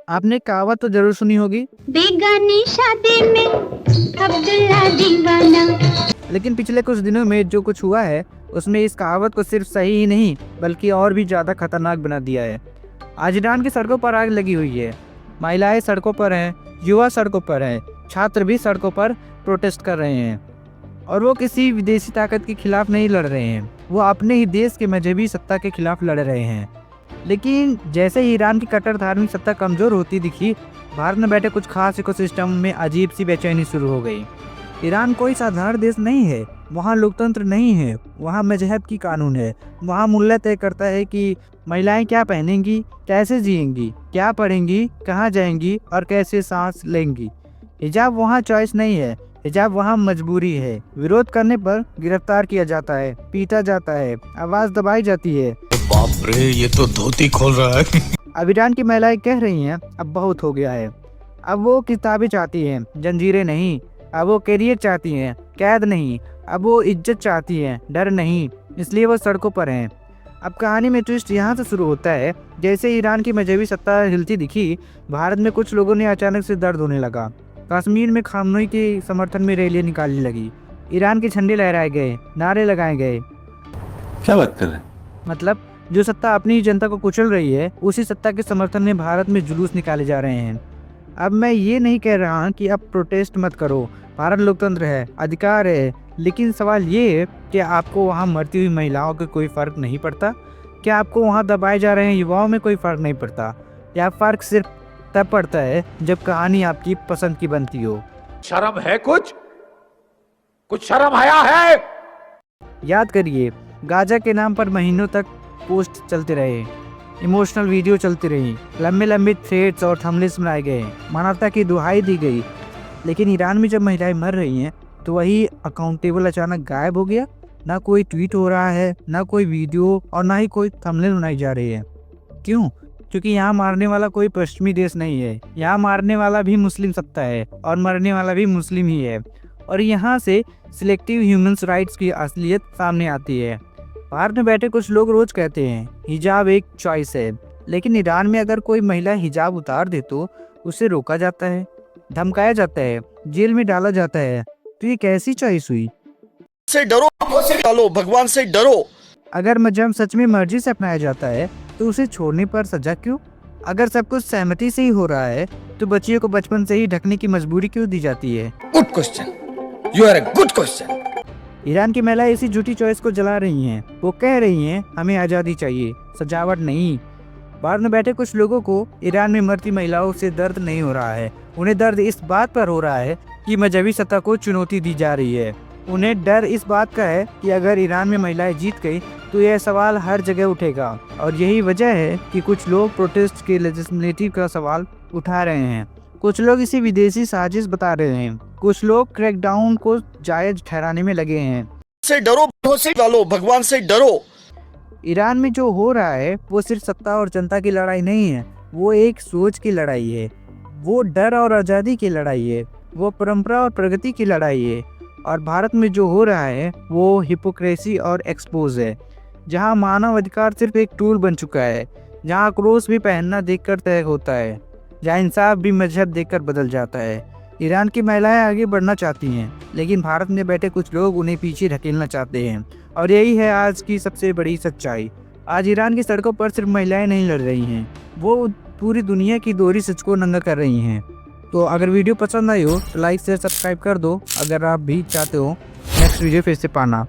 आपने कहावत तो जरूर सुनी होगी, बेगानी शादी में अब्दुल्ला दीवाना। लेकिन पिछले कुछ दिनों में जो कुछ हुआ है उसमें इस कहावत को सिर्फ सही ही नहीं बल्कि और भी ज़्यादा खतरनाक बना दिया है। आज ईरान की सड़कों पर आग लगी हुई है। महिलाएं सड़कों पर हैं, युवा सड़कों पर हैं, छात्र भी सड़कों पर प्रोटेस्ट कर रहे हैं। और वो किसी विदेशी ताकत के खिलाफ नहीं लड़ रहे हैं, वो अपने ही देश के मजहबी सत्ता के खिलाफ लड़ रहे हैं। लेकिन जैसे ही ईरान की कट्टर धार्मिक सत्ता कमजोर होती दिखी, भारत में बैठे कुछ खास इकोसिस्टम में अजीब सी बेचैनी शुरू हो गई। ईरान कोई साधारण देश नहीं है, वहाँ लोकतंत्र नहीं है, वहाँ मजहब की कानून है। वहाँ मुल्ला तय करता है कि महिलाएं क्या पहनेंगी, कैसे जिएंगी, क्या पढ़ेंगी, कहाँ जाएंगी और कैसे सांस लेंगी। हिजाब वहाँ चॉइस नहीं है, हिजाब वहाँ मजबूरी है। विरोध करने पर गिरफ्तार किया जाता है, पीटा जाता है, आवाज दबाई जाती है। बाप रे, ये तो धोती खोल रहा है। अब ईरान की महिलाएं कह रही हैं अब बहुत हो गया है। अब वो किताबें चाहती हैं, जंजीरें नहीं। अब वो कैरियर चाहती हैं, कैद नहीं। अब वो इज्जत चाहती हैं, डर नहीं। इसलिए वो सड़कों पर हैं। अब कहानी में ट्विस्ट यहाँ से शुरू होता है। जैसे ईरान की मजहबी सत्ता हिलती दिखी, भारत में कुछ लोगों ने अचानक से दर्द होने लगा। कश्मीर में खामनोई के समर्थन में रैलियां निकालने लगी, ईरान के झंडे लहराए गए, नारे लगाए गए। क्या बात कर रहे हैं? मतलब जो सत्ता अपनी जनता को कुचल रही है, उसी सत्ता के समर्थन में भारत में जुलूस निकाले जा रहे हैं। अब मैं ये नहीं कह रहा कि अब प्रोटेस्ट मत करो, भारत लोकतंत्र है, अधिकार है। लेकिन सवाल ये है कि आपको वहाँ मरती हुई महिलाओं का कोई फर्क नहीं पड़ता? क्या आपको वहाँ दबाए जा रहे हैं युवाओं में कोई फर्क नहीं पड़ता? या फर्क सिर्फ तब पड़ता है जब कहानी आपकी पसंद की बनती हो? शर्म है कुछ शर्म आया है? याद करिए, गाजा के नाम पर महीनों तक पोस्ट चलते रहे, इमोशनल वीडियो चलती रही, लंबे लंबे थ्रेड्स और थंबनेल्स बनाए गए, मानवता की दुहाई दी गई। लेकिन ईरान में जब महिलाएं मर रही हैं तो वही अकाउंटेबल अचानक गायब हो गया। ना कोई ट्वीट हो रहा है, ना कोई वीडियो और ना ही कोई थंबनेल बनाई जा रही है। क्यों? क्योंकि यहाँ मारने वाला कोई पश्चिमी देश नहीं है, यहाँ मारने वाला भी मुस्लिम सत्ता है और मरने वाला भी मुस्लिम ही है। और यहाँ से सिलेक्टिव ह्यूमन राइट्स की असलियत सामने आती है। भारत में बैठे कुछ लोग रोज कहते हैं हिजाब एक चॉइस है, लेकिन ईरान में अगर कोई महिला हिजाब उतार दे तो उसे रोका जाता है, धमकाया जाता है, जेल में डाला जाता है। तो ये कैसी चॉइस हुई? से डरो, चलो भगवान से डरो। अगर मजहब सच में मर्जी से अपनाया जाता है तो उसे छोड़ने पर सजा क्यों? अगर सब कुछ सहमति से ही हो रहा है तो बच्चियों को बचपन से ही ढकने की मजबूरी क्यों दी जाती है? Good question, you are a good question. Iran की महिलाएं इसी झूठी चॉइस को जला रही हैं। वो कह रही हैं हमें आज़ादी चाहिए, सजावट नहीं। भारत में बैठे कुछ लोगों को ईरान में मरती महिलाओं से दर्द नहीं हो रहा है, उन्हें दर्द इस बात पर हो रहा है कि मजहबी सत्ता को चुनौती दी जा रही है। उन्हें डर इस बात का है कि अगर ईरान में महिलाएं जीत गई तो यह सवाल हर जगह उठेगा। और यही वजह है कि कुछ लोग प्रोटेस्ट के लेजिस्लेटिव का सवाल उठा रहे हैं, कुछ लोग इसे विदेशी साजिश बता रहे हैं, कुछ लोग क्रैकडाउन को जायज ठहराने में लगे हैं। से डरो, से डालो, भगवान से डरो। ईरान में जो हो रहा है वो सिर्फ सत्ता और जनता की लड़ाई नहीं है, वो एक सोच की लड़ाई है, वो डर और आज़ादी की लड़ाई है, वो परंपरा और प्रगति की लड़ाई है। और भारत में जो हो रहा है वो हिपोक्रेसी और एक्सपोज है, जहाँ मानव अधिकार सिर्फ एक टूल बन चुका है, जहाँ क्रोस भी पहनना देखकर तय होता है, जहाँ इंसाफ भी मजहब देखकर बदल जाता है। ईरान की महिलाएं आगे बढ़ना चाहती हैं, लेकिन भारत में बैठे कुछ लोग उन्हें पीछे ढकेलना चाहते हैं। और यही है आज की सबसे बड़ी सच्चाई। आज ईरान की सड़कों पर सिर्फ महिलाएं नहीं लड़ रही हैं, वो पूरी दुनिया की दोहरी सच को नंगा कर रही हैं। तो अगर वीडियो पसंद आई हो तो लाइक शेयर सब्सक्राइब कर दो, अगर आप भी चाहते हो नेक्स्ट वीडियो फिर से पाना।